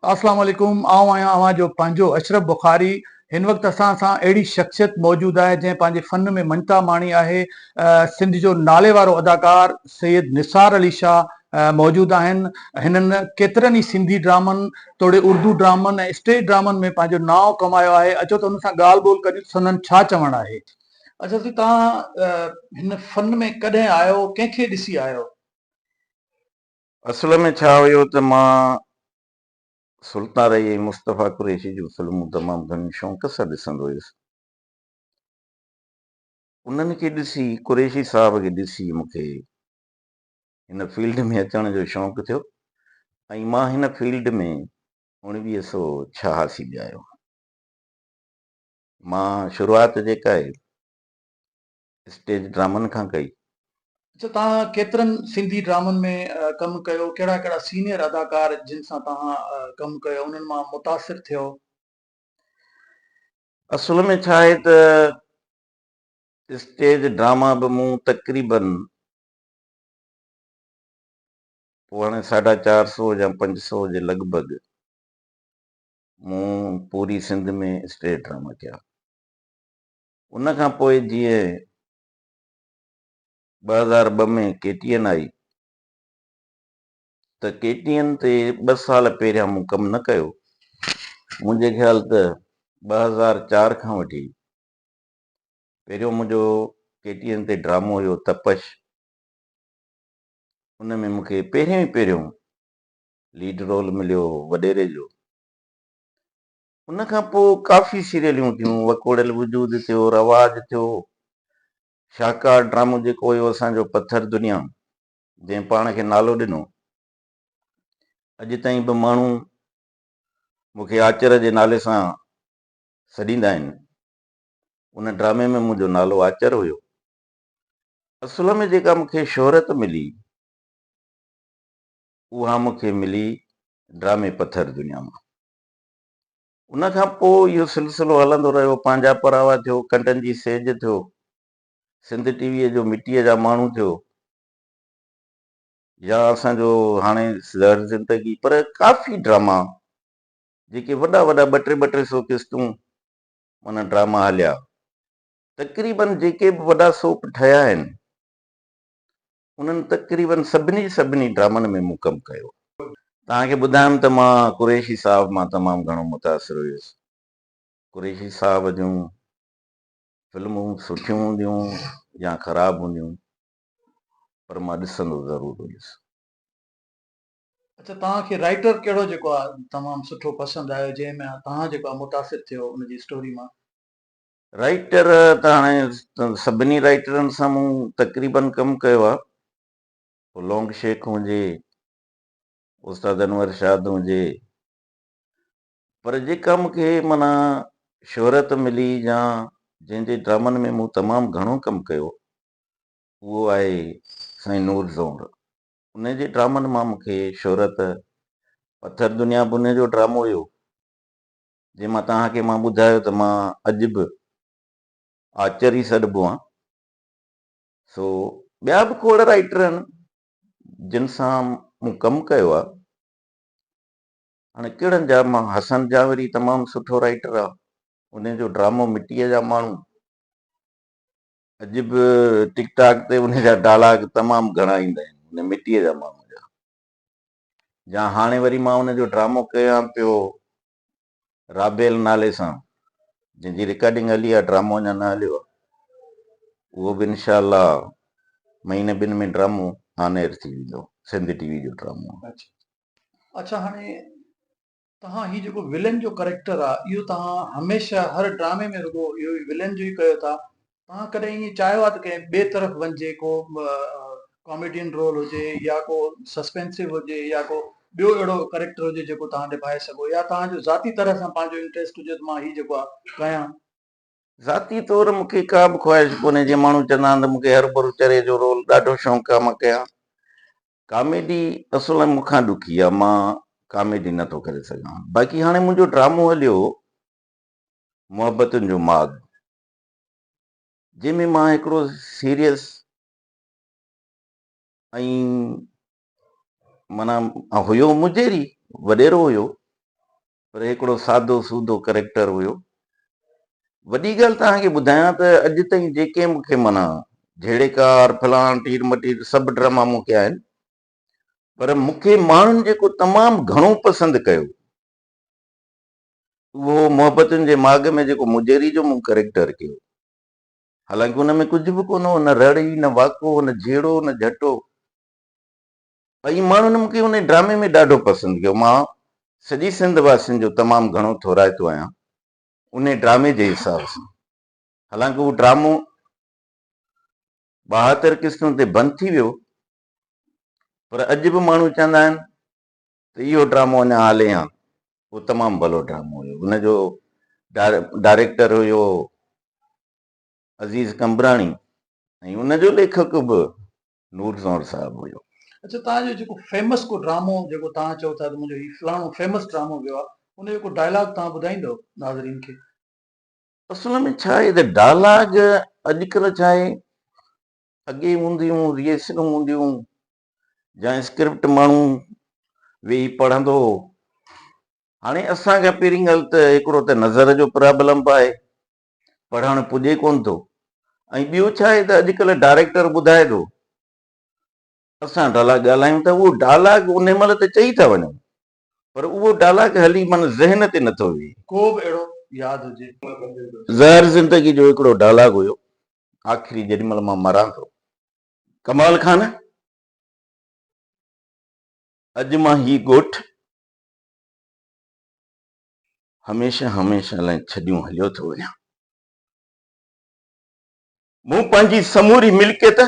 अस्सलाम वालेकुम। आऊं आहियां अव्हां जो पंहिंजो अशरफ बुखारी। हिन वक़्तु असां सां अहिड़ी शख़्सियत मौजूदु आहे जंहिं पंहिंजे फ़न में मञता माणी आहे। सिंध जो नाले वारो अदाकार सैयद निसार अली शाह मौजूदु आहिनि। हिननि केतिरनि ई सिंधी ड्रामनि, तोड़े उर्दू ड्रामनि ऐं स्टेज ड्रामनि में पंहिंजो नाव कमायो आहे। अचो त हुन सां ॻाल्हि ॿोल करियूं, संदनि छा चवणु आहे। अच्छा जी, तव्हां हिन फ़न में कॾहिं आयो, कंहिंखे ॾिसी आयो? असल में छा हुयो त मां सुल्तान रही मुस्तफ़ा कुरैशी जूं फिल्मूं तमामु घणी शौक़ सां ॾिसंदो हुयुसि। उन्हनि खे ॾिसी, कुरैशी साहब खे ॾिसी मूंखे हिन फील्ड में अचण जो शौक़ु थियो ऐं मां हिन फील्ड में 1986 में आयो। मां शुरूआति जेका आहे स्टेज ड्रामनि खां कई। अच्छा, तव्हां केतिरनि सिंधी ड्रामनि में कमु कयो? कहिड़ा कहिड़ा सीनियर अदाकार जिन सां तव्हां कमु कयो, उन्हनि मां मुतासिर थियो? असल में छा आहे त स्टेज ड्रामा बि मूं तक़रीबन पोइ हाणे 450 या 500 जे लॻभॻि मूं पूरी सिंध में स्टेज ड्रामा कया। उन खां पोइ जीअं 2002 में KTN आई त KTN ते 2 साल पहिरियां मूं कमु न कयो। मुंहिंजे ख़्याल त 2004 खां वठी पहिरियों मुंहिंजो KTN ते ड्रामो हुयो तपश। उन में मूंखे पहिरियों लीड रोल मिलियो वॾेरे जो। उन खां पोइ काफ़ी सीरियलियूं थियूं, वकोड़ियल वजूद थियो, रवाज थियो, शाहकार ड्रामो जेको हुयो असांजो पत्थर दुनिया, जंहिं पाण खे नालो ॾिनो। अॼु ताईं बि माण्हू मूंखे आचर जे नाले सां सॾींदा आहिनि। उन ड्रामे में मुंहिंजो नालो आचर हुयो। असल में जेका मूंखे शोहरत मिली उहा मूंखे मिली ड्रामे पत्थर दुनिया मां। उन खां पोइ इहो सिलसिलो हलंदो रहियो। पंहिंजा परावा थियो, कंडनि जी सेज थियो, सिंध टीवीअ जो मिटीअ जा माण्हू थियो, या असांजो हाणे ज़हर ज़िंदगी, पर काफ़ी ड्रामा जेके वॾा वॾा 200-250 किस्तूं माना ड्रामा हलिया। तक़रीबन जेके बि वॾा सोप ठहिया आहिनि उन्हनि तक़रीबन सभिनी ड्रामनि में मूं कमु कयो। तव्हांखे ॿुधायमि त मां कुरैशी साहब मां तमामु घणो मुतासिर हुयुसि। कुरैशी साहब जूं फिल्मूं सुठियूं हूंदियूं या ख़राबु हूंदियूं, पर मां ॾिसंदो ज़रूरु हुयुसि। अच्छा, तव्हांखे राइटर कहिड़ो जेको आहे तमामु सुठो पसंदि आयो, जंहिंमें तव्हां जेको आहे मुतासिर थियो उनजी स्टोरी मां? राइटर त हाणे सभिनी राइटरनि सां मूं तक़रीबन कमु कयो आहे। लोंग शेख हुजे, उस्ताद अनवर शाद हुजे, पर जेका मूंखे माना शोहरत मिली या जंहिंजे ड्रामनि में मूं तमामु घणो कमु कयो उहो आहे साईं नूर ज़ोंर। उन जे ड्रामनि मां मूंखे शोहरत, पत्थर दुनिया बि उन जो ड्रामो हुयो जंहिं मां तव्हांखे मां ॿुधायो त मां अॼु बि आचर ई सॾिबो आहियां। सो ॿिया बि खोड़ राइटर आहिनि जिन सां मूं कमु कयो आहे। हाणे कहिड़नि जा, मां हसन जावरी तमामु सुठो राइटर आहे, उन जो ड्रामो मिटीअ जा माण्हू अॼु बि टिकटॉक ते उन जा डायलॉग तमामु घणा ईंदा आहिनि, उन मिटीअ जा माण्हू जा। या हाणे वरी मां उन जो ड्रामो कयां पियो राबेल नाले सां, जंहिंजी रिकॉर्डिंग हली आहे, ड्रामो अञा न हलियो आहे। उहो बि इनशाला महीने ॿिनि में ड्रामो ऑन एयर थी वेंदो, सिंध टीवी जो ड्रामो। अच्छा, हाणे तव्हां ही जेको विलन जो करेक्टर आहे, इहो तव्हां हमेशह हर ड्रामे में रुगो इहो विलन जो ई कयो था? तव्हां कॾहिं ईअं चाहियो आहे त कंहिं ॿिए तरफ़ वञिजे, को कॉमेडियन रोल हुजे या को सस्पेंसिव हुजे या को ॿियो अहिड़ो करेक्टर हुजे जेको तव्हां निभाए सघो, या तव्हांजो ज़ाती तरह सां पंहिंजो इंट्रस्ट हुजे त मां ही जेको आहे कयां? ज़ाती तौर मूंखे का बि ख़्वाहिश कोन्हे। जीअं माण्हू चवंदा आहिनि त मूंखे हर चरे जो रोल ॾाढो शौक़ु आहे मां कयां। कॉमेडी असल में मूंखां ॾुखी आहे, मां कॉमेडी नथो करे सघां। बाक़ी हाणे मुंहिंजो ड्रामो हलियो मोहबतुनि जो माॻ, जंहिंमें मां हिकिड़ो सीरियस ऐं माना हुयो मुंहिंजे वॾेरो हुयो, पर हिकिड़ो सादो सूदो करेक्टर हुयो। वॾी ॻाल्हि तव्हांखे ॿुधायां त अॼु ताईं जेके मूंखे माना झेड़ेकार फलाण टीर मटीर सभु ड्रामा मूं कया आहिनि, पर मूंखे माण्हुनि जेको तमामु घणो पसंदि कयो उहो मोहबतुनि जे माॻ में जेको मुजेरी जो मूं करेक्टर कयो। हालांकि हुन में कुझु बि कोन हो, न रड़ी न वाको न झेड़ो न झटो, ऐं माण्हुनि मूंखे उन ड्रामे में ॾाढो पसंदि कयो। मां सॼी सिंध वासियुनि जो तमामु घणो थोराइतो आहियां उन ड्रामे जे हिसाब सां। हालांकि उहो ड्रामो 72 किस्तुनि ते बंदि थी वियो, पर अॼु बि माण्हू चवंदा आहिनि त इहो ड्रामो अञा हले हा। उहो तमामु भलो ड्रामो हुयो। हुनजो डायरेक्टर हुयो अज़ीज़ कंबराणी ऐं उनजो लेखक बि नूर ज़ौर साहिबु हुयो। अच्छा, तव्हांजो जेको फेमस को ड्रामो जेको तव्हां चओ था त मुंहिंजो हीउ फलाणो फेमस ड्रामो वियो आहे, उनजो को डायलॉग तव्हां ॿुधाईंदव नाज़रीन खे? असल में छा आहे त डायलॉग अॼुकल्ह छा आहे, अॻे हूंदियूं रिहर्सलूं हूंदियूं या स्क्रिप्ट माण्हू वेही पढ़ंदो। हाणे असांखे पहिरीं ॻाल्हि त हिकिड़ो त नज़र जो प्रॉब्लम बि आहे, पढ़णु पुॼे कोन थो, ऐं ॿियो छा आहे त अॼुकल्ह डायरेक्टर ॿुधाए थो, असां डायलॉग ॻाल्हायूं त उहो डायलॉग उन महिल त चई था वञूं, पर उहो डायलॉग हली मन ज़हन ते नथो वेहे। को बि अहिड़ो यादि हुजे? ज़हर ज़िंदगी जो हिकिड़ो डायलॉग हुयो, आख़िरी जेॾी महिल मां मरां थो, कमाल खान अॼु मां ही ॻोठ हमेशह हमेशह लाइ छॾियूं हलियो थो वञा। मूं पंहिंजी समूरी मिल्कियत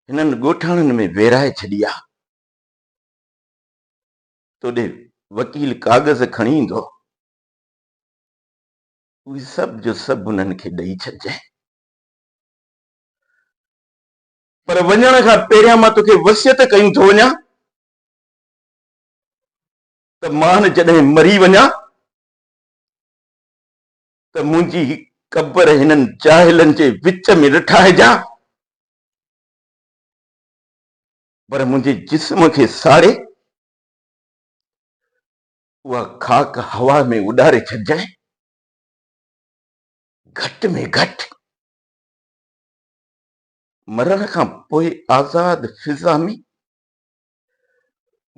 हिननि ॻोठाणनि में वेराए छॾी आहे। तोॾे वकील कागज़ खणी ईंदो, उहे सभु जो सभु हुननि खे ॾेई छॾिजांइ, पर वञण खां पहिरियां मां तोखे वसियत कयूं थो वञा त मां न जॾहिं मरी वञा त मुंहिंजी क़बर हिननि जाहिलनि जे विच में रठाइजां, पर मुंहिंजे जिस्म खे साड़े उहा खाक हवा में उॾारे छॾिजांइ। घटि में घटि मरण खां पोइ आज़ाद फिज़ा में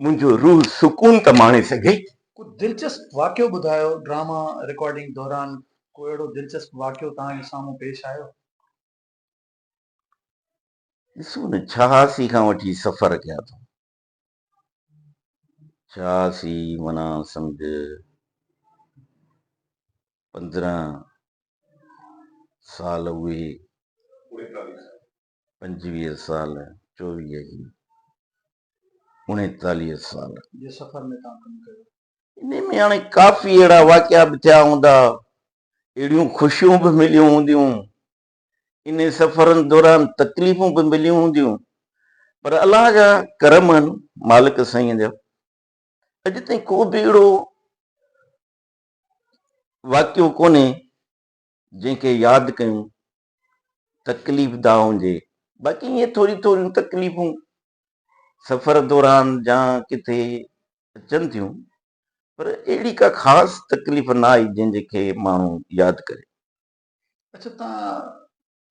मुंहिंजो रूह सुकून त माणे सघे। को दिलचस्प वाक़ियो ॿुधायो ड्रामा रिकॉर्डिंग दौरान, को अहिड़ो दिलचस्प वाक़ियो तव्हांजे साम्हूं पेश आयो? ॾिसो न, 86 खां वठी सफ़र कया अथऊं। 86 माना सम्झ 15 साल उहे, 25 साल 24 39 साल जे सफ़र में तव्हां कमु कयो। इन में हाणे काफ़ी अहिड़ा वाक़िया बि थिया हूंदा, अहिड़ियूं ख़ुशियूं बि मिलियूं हूंदियूं, इन सफ़रनि दौरान तकलीफ़ूं बि मिलियूं हूंदियूं, पर अलाह जा करम आहिनि मालिक साईं जा। अॼु ताईं को बि अहिड़ो वाक़ियो कोन्हे जंहिंखे यादि कयूं तकलीफ़ दा हुजे। बाक़ी ईअं थोरी थोरियूं तकलीफ़ूं सफ़र दौरान या किथे अचनि थियूं, पर अहिड़ी का ख़ासि तकलीफ़ न आई जंहिंखे माण्हू यादि करे। अच्छा, तव्हां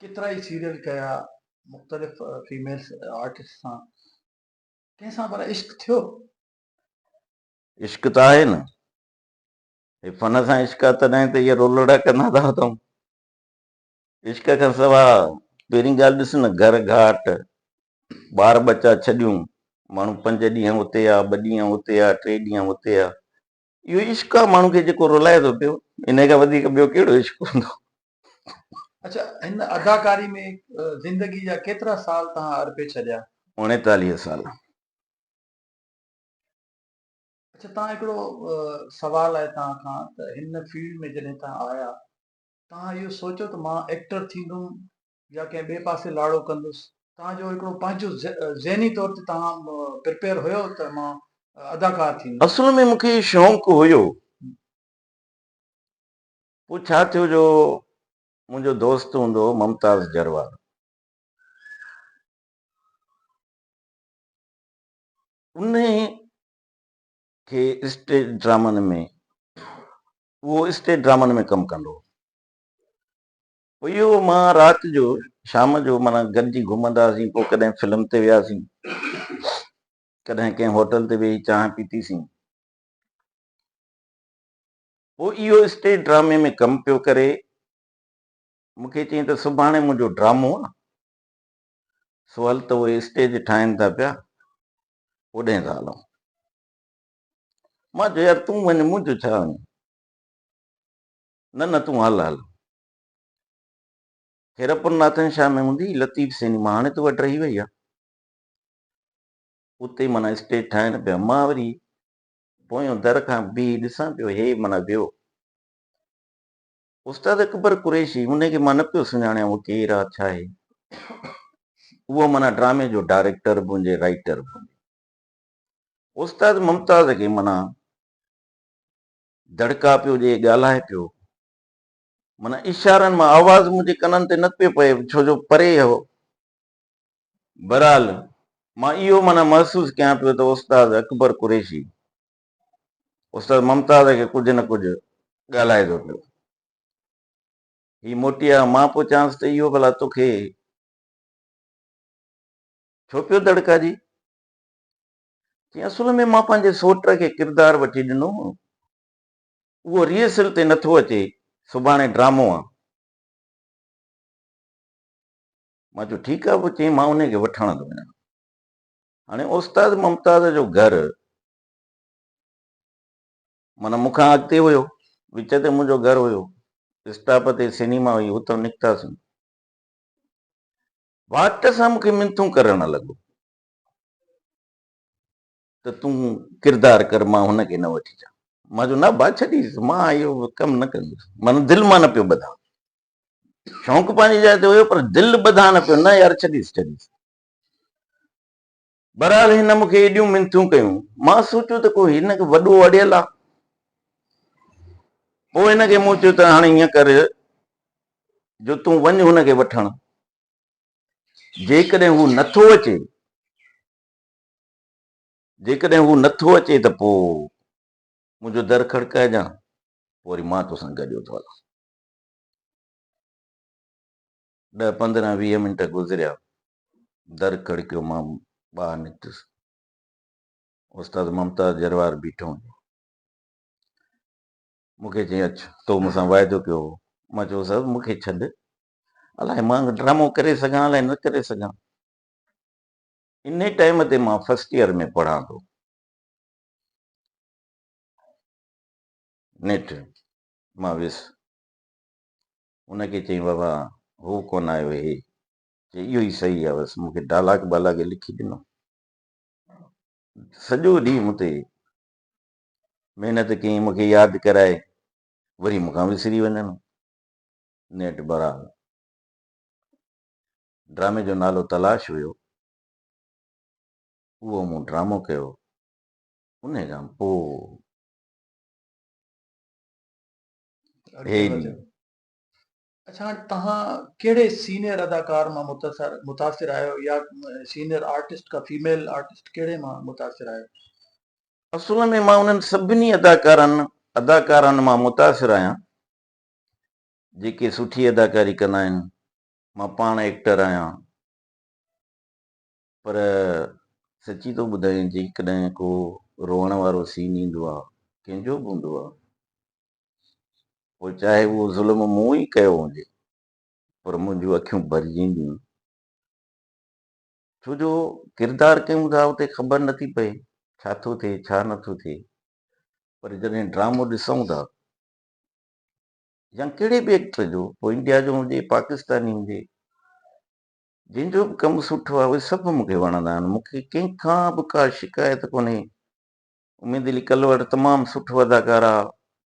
केतिरा ई सीरियल कया मुख़्तलिफ़ फीमेल्स आर्टिस्ट सां, कंहिंसां पर इश्क थियो? इश्क त आहे न, हे फन सां इश्क आहे तॾहिं त इहे रोलड़ा कंदा था अथऊं। इश्क खां सवाइ पहिरीं ॻाल्हि ॾिस न, घर घाट ॿार बच्चा छॾियूं, माण्हू 5 ॾींहं हुते आहे, 2 ॾींहं हुते आहे, 3 ॾींहं हुते आहे, इहो इश्क आहे माण्हू खे जेको रुलाए थो पियो। इन खां वधीक ॿियो कहिड़ो इश्क हूंदो? अच्छा, हिन अदाकारी में ज़िंदगी जा केतिरा साल तव्हां अर्पे छॾिया? 39 साल। अच्छा, तव्हां हिकिड़ो सवाल आहे तव्हां खां त हिन फील्ड में जॾहिं तव्हां आया, तव्हां इहो सोचियो त मां एक्टर थींदुमि या कंहिं ॿिए पासे लाड़ो कंदुसि? तव्हांजो हिकिड़ो पंहिंजो ज़हनी तौर ते तव्हां प्रिपेयर हुयो त मां अदाकार थींदुमि? असल में मूंखे शौक़ु हुयो, पोइ छा थियो जो मुंहिंजो दोस्त हूंदो हो मुमताज़ जरवार, उन खे स्टेज ड्रामनि में उहो स्टेज ड्रामनि में कमु कंदो। पोइ इहो मां राति जो शाम जो माना गॾिजी घुमंदासीं, पोइ कॾहिं फिल्म ते वियासीं, कॾहिं कंहिं होटल ते वेही चांहि पीतीसीं। पोइ इहो स्टेज ड्रामे में कमु पियो करे, मूंखे चयईं त सुभाणे मुंहिंजो ड्रामो आहे, सो हल त उहे स्टेज ठाहिनि था पिया, ओॾे था हलूं। मां चयो यार तूं वञ, मुंहिंजो छा वञे, न तूं हल हल। हेरपुर नाथन शाह में हूंदी लतीफ़ सिनेमा, हाणे त वटि रही वई आहे, उते माना स्टेज ठाहिनि पिया। मां वरी पोयों दर खां बीह ॾिसां पियो, हे माना वियो उस्ताद अकबर कुरैशी, उनखे मां न पियो सुञाणियां उहो केरु आहे छा आहे। उहो माना ड्रामे जो डायरेक्टर बि हुजे, राइटर बि हुजे। उस्ताद मुमताज़ खे माना दड़का पियो ॾिए, ॻाल्हाए पियो, माना इशारनि मां आवाज़ मुंहिंजे कननि ते न पियो पए, छो जो परे हो। बहरहाल मां इहो माना महसूसु कयां पियो त उस्ताद अकबर कुरैशी उस्ताद मुमताज़ खे कुझु न कुझु ॻाल्हाए थो पियो। ही मोटी आहे, मां पोइ चवांसि त इहो भला तोखे छो पियो दड़का जी? चई असुल में मां पंहिंजे सोट खे किरदारु वठी ॾिनो, उहो रिहर्सल ते नथो अचे, सुभाणे ड्रामो आहे। मां चयो ठीकु आहे, पोइ चई मां उनखे वठण थो वञा। हाणे उस्ताद मुमताज़ जो घर माना मूंखां अॻिते हुयो, विच ते मुंहिंजो घर हुयो, स्टॉप ते सिनेमा हुई, हुतां निकितासीं। वाट सां मूंखे मिनतूं करणु लॻो त तूं किरदारु कर, मां हुनखे न वठी अचां। मां चयो न भाउ छॾीसि, मां इहो कमु न कंदुसि, माना दिलि मां न पियो ॿधां। शौक़ु पंहिंजी जाइ ते हुयो, पर दिलि ॿधां न पियो, न यार छॾीसि। बहरहाल हिन मूंखे एॾियूं मिनतूं कयूं, मां सोचियो त को हिनखे वॾो अड़ियल आहे। पोइ हिनखे मूं चयो त हाणे ईअं कर जो तूं वञ हुनखे वठण, जेकॾहिं हू नथो अचे, त पोइ मुंहिंजो दर खड़काइजांइ, पोइ वरी मां तोसां गॾु थो हलां। 10-15-20 मिंट गुज़रिया, दर खड़कियो, मां ॿाहिरि निकितुसि। उस्ताद मुमताज़ जरवार बीठो हो। मूंखे चई अच, तो मूंसां वाइदो कयो। मां चयो सर मूंखे छॾ, अलाए मां ड्रामो करे सघां अलाए न करे सघां। इन टाइम ते मां फर्स्ट ईयर में पढ़ां थो, नेठ मां वियुसि। उनखे चई बाबा हू कोन आयो, हे चई इहो ई सही आहे, बसि मूंखे डायलॉग लिखी ॾिनो। सॼो ॾींहुं मूं ते महिनत कई, मूंखे यादि कराए, वरी मूंखां विसरी वञनि। नेठ बहरहाल ड्रामे जो नालो तलाश हुयो, उहो मूं ड्रामो कयो। उन खां पोइ अच्छा, हाणे तव्हां कहिड़े सीनियर अदाकार मां मुतासिर आहियो, या सीनियर आर्टिस्ट का फीमेल आर्टिस्ट कहिड़े मां मुतासिर आहियो? असुल में मां उन्हनि सभिनी अदाकारनि मां मुतासिर आहियां जेके सुठी अदाकारी कंदा आहिनि। मां पाण एक्टर आहियां, पर सची थो ॿुधायां, जेकॾहिं को रोअण वारो सीन ईंदो आहे, कंहिंजो बि हूंदो आहे, पोइ चाहे उहो ज़ुल्म मूं ई कयो हुजे, पर मुंहिंजूं अखियूं भरिजंदियूं, छो जो किरदारु कयूं था उते ख़बर नथी पए छा थो थिए छा नथो थिए। पर जॾहिं ड्रामो ॾिसूं था, या कहिड़े बि एक्टर जो, पोइ इंडिया जो हुजे पाकिस्तानी हुजे, जंहिंजो बि कमु सुठो आहे, उहे सभु मूंखे वणंदा आहिनि। मूंखे कंहिंखां बि का शिकायत कोन्हे। उमेद अली कलवड़ तमामु सुठो अदाकार आहे,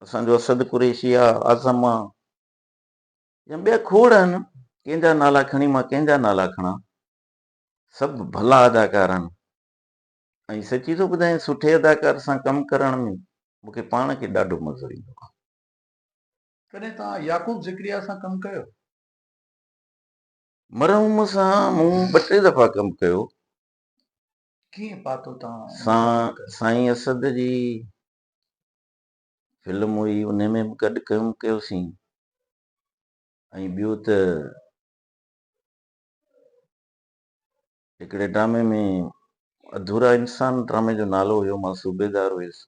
असांजो असद कुरैशी आहे, आज़म आहे, या ॿिया खोड़ आहिनि, कंहिंजा नाला खणी मां कंहिंजा नाला खणां, सभु भला अदाकार आहिनि। ऐं सची थो ॿुधायां, सुठे अदाकार सां कमु करण में मूंखे पाण खे ॾाढो मज़ो ईंदो आहे। कॾहिं तव्हां याकूब ज़िक्रिया सां कमु कयो? मरहूम सां मूं 2-3 दफ़ा कमु कयो। कीअं पातो तव्हां इन सां ॻाल्हि खे? साईं असद जी फिल्म हुई, उन में बि गॾु कमु कयोसीं। ऐं ॿियो त हिकिड़े ड्रामे में अधूरा इंसान ड्रामे जो नालो हुयो, मां सूबेदार हुयुसि,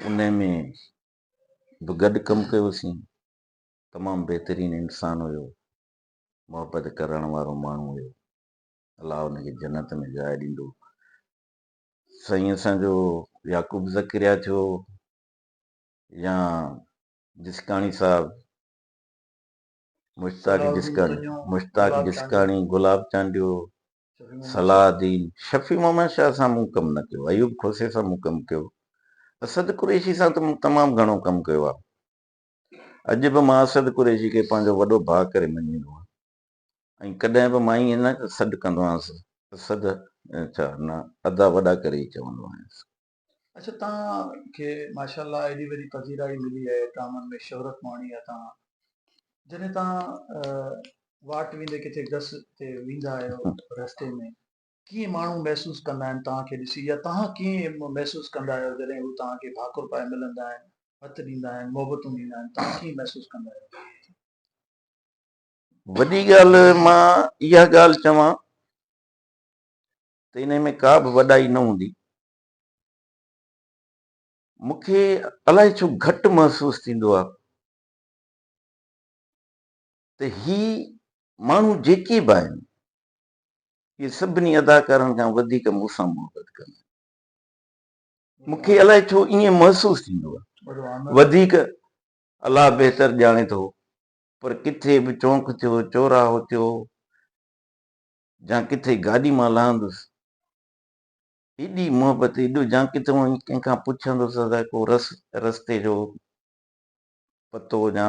उन में बि गॾु कमु कयोसीं। तमामु बहितरीनु इंसानु हुयो, मोहबत करण वारो माण्हू हुयो। अलाह हुनखे जन्नत में जाइ ॾींदो। साईं असांजो याकूब ज़करिया थियो या जिसकाणी साहब, मुश्ताक सलाउद्दीन जिसकाणी, चन्यो, मुश्ताक गुलाब चांडियो, जिसकाणी, गुलाब चांडियो, शफी मोहम्मद शाह। सलाहदीन, शफ़ी मोहम्मद शाह सां मूं कमु न कयो, अयूब खोसे सां मूं कमु कयो, असद कुरैशी सां त मूं तमामु घणो कमु कयो आहे। अॼु बि मां असद कुरैशी खे पंहिंजो वॾो भाउ करे मञींदो आहियां। ऐं कॾहिं बि मां ईअं न सॾु कंदो आहियां असद छा न, अदा वॾा करे ई चवंदो आहियां। अच्छा, तव्हांखे माशाल्लाह एॾी वॾी पजीराई मिली आहे, ड्रामनि में शोहरत माणी आहे। तव्हां जॾहिं तव्हां वाट वेंदे किथे गस ते वेंदा आहियो रस्ते में, कीअं माण्हू महसूसु कंदा आहिनि तव्हांखे ॾिसी, या तव्हां कीअं महसूसु कंदा आहियो जॾहिं हू तव्हांखे भाकुर पाए मिलंदा आहिनि, हथु ॾींदा आहिनि, मोहबतूं ॾींदा आहिनि, तव्हां कीअं महसूसु कंदा आहियो? वॾी ॻाल्हि मां इहा ॻाल्हि चवां त इन में का बि वॾाई न हूंदी। मूंखे अलाए छो घटि महसूसु थींदो आहे त ही माण्हू जेके बि आहिनि, इहे सभिनी अदाकारनि खां वधीक मूंसां मोहबत कंदा आहिनि। मूंखे अलाए छो ईअं महसूसु थींदो आहे। वधीक अलाह बहितर ॼाणे थो, पर किथे बि चौंक थियो, चौराहो थियो, या किथे गाॾी मां लहंदुसि, एॾी मोहबत, एॾो या किथे कंहिंखां पुछंदुसि त को रस्ते जो पतो, या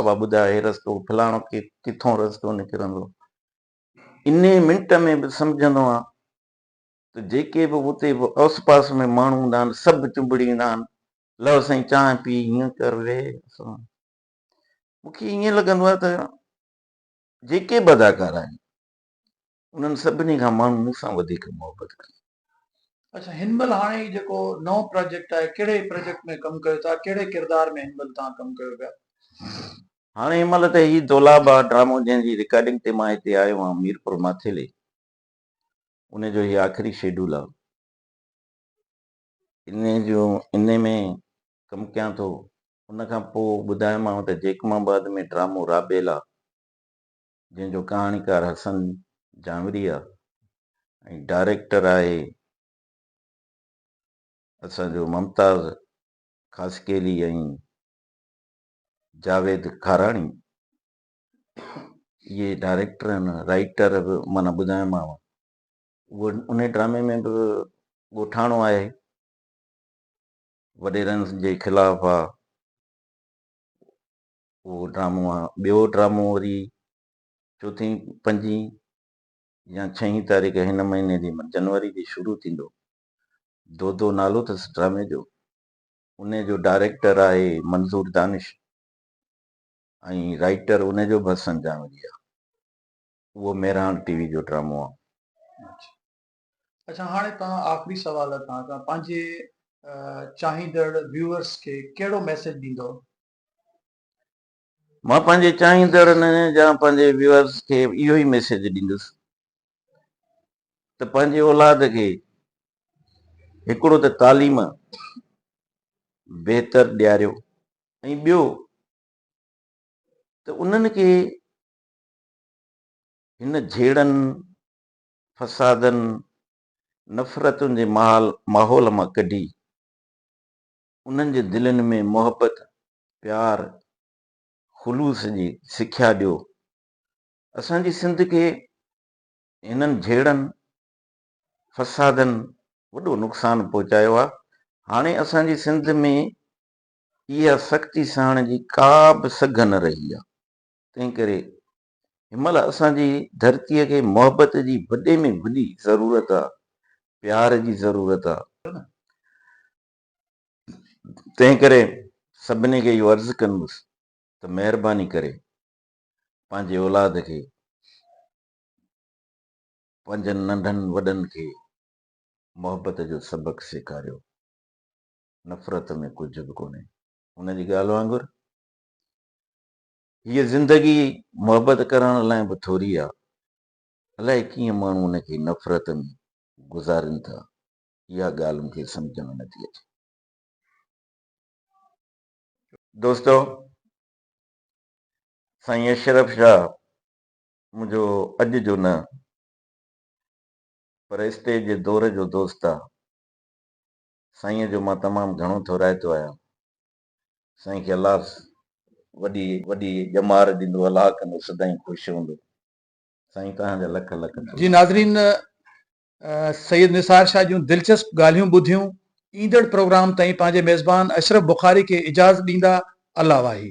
अबा ॿुधाए हे रस्तो फलाणो किथों रस्तो निकिरंदो, इन मिंट में बि सम्झंदो आहियां त जेके बि उते बि आस पास में माण्हू हूंदा आहिनि, सभु चुंबड़ींदा आहिनि, लव साईं चांहि पी, हीअं कर वे। मूंखे ईअं लॻंदो आहे त जेके बि अदाकार आहिनि, उन्हनि सभिनी खां माण्हू मूंसां वधीक मोहबत कनि। अच्छा, हिन महिल हाणे जेको नओं प्रोजेक्ट आहे, कहिड़े प्रोजेक्ट में कमु कयो था, कहिड़े किरदार में हिन महिल तव्हां कमु कयो पिया? हाणे हिन महिल त ही दौलाबा ड्रामो जंहिंजी रिकॉर्डिंग ते मां हिते आयो आहियां, मीरपुर माथेले, उन जो ही आख़िरी शेड्यूल आहे। इन में कमु कयां थो। उन खां पोइ ॿुधायोमांव त जेकमाबाद में ड्रामो राबेल आहे, जंहिंजो कहाणीकार हसन जावरी आहे, ऐं डायरेक्टर आहे असांजो मुमताज़ खासकेली ऐं जावेद खाराणी। इहे डायरेक्टर आहिनि, राइटर बि माना ॿुधायोमांव। उहो उन ड्रामे में बि ॻोठाणो आहे, वॾेरनि जे ख़िलाफ़ आहे उहो ड्रामो आहे। ॿियो ड्रामो वरी 4, 5 या 6 तारीख़ हिन महीने जी जनवरी जी शुरू थींदो। दो नालो अथसि ड्रामे जो। उन जो डायरेक्टर आहे मंज़ूर दानिश, ऐं राइटर उन जो बि हसन जावरी आहे। उहो मेहरान टीवी जो ड्रामो आहे। अच्छा, हाणे तव्हां आख़िरी सवाल तव्हां पंहिंजे चाहींदड़ व्यूअर्स खे कहिड़ो मैसेज ॾींदो? मां पंहिंजे चाहींदड़नि या पंहिंजे व्यूअर्स खे इहो ई मैसेज ॾींदुसि त पंहिंजे औलाद खे हिकिड़ो त तालीम बहितर ॾियारियो, ऐं ॿियो त उन्हनि खे हिन झेड़नि, फसादनि, नफ़रतुनि जे माहौल मां कढी उन्हनि जे दिलनि में मोहबत, प्यार, ख़ुलूस जी सिख्या ॾियो। असांजी सिंध खे हिननि झेड़नि, फसादनि वॾो नुक़सानु पहुचायो आहे। हाणे असांजी सिंध में इहा सख़्ती सहण जी का बि सघ न रही आहे। तंहिं करे हिन महिल असांजी धरतीअ खे मोहबत जी वॾे में वॾी ज़रूरत आहे, प्यार जी ज़रूरत आहे। तंहिं करे सभिनी खे इहो अर्ज़ु कंदुसि त महिरबानी करे पंहिंजे औलाद खे पंजनि नंढनि वॾनि खे मोहबत जो सबक़ सेखारियो। नफ़रत में कुझु बि कोन्हे। हुनजी ॻाल्हि वांगुरु हीअ ज़िंदगी मोहबत करण लाइ बि थोरी आहे। अलाए कीअं माण्हू हुनखे नफ़रत में गुज़ारनि था, इहा ॻाल्हि मूंखे सम्झ में नथी अचे। दोस्तो, साईं अशरफ शाह मुंहिंजो अॼु जो न पर स्टेज जे दौर जो दोस्त आहे। साईं जो मां तमामु घणो थो रायतो आहियां। साईं खे अलाह वॾी वॾी ॼमार ॾींदो, अलाह कंदो सदाईं ख़ुशि हूंदो। साईं तव्हांजा लख लख जी नाज़रीन, सैयद निसार शाह जूं दिलचस्प ॻाल्हियूं ॿुधियूं। ईंदड़ प्रोग्राम ताईं पंहिंजे मेज़बान अशरफ बुखारी खे इजाज़त ॾींदा। अल्लाह वाही।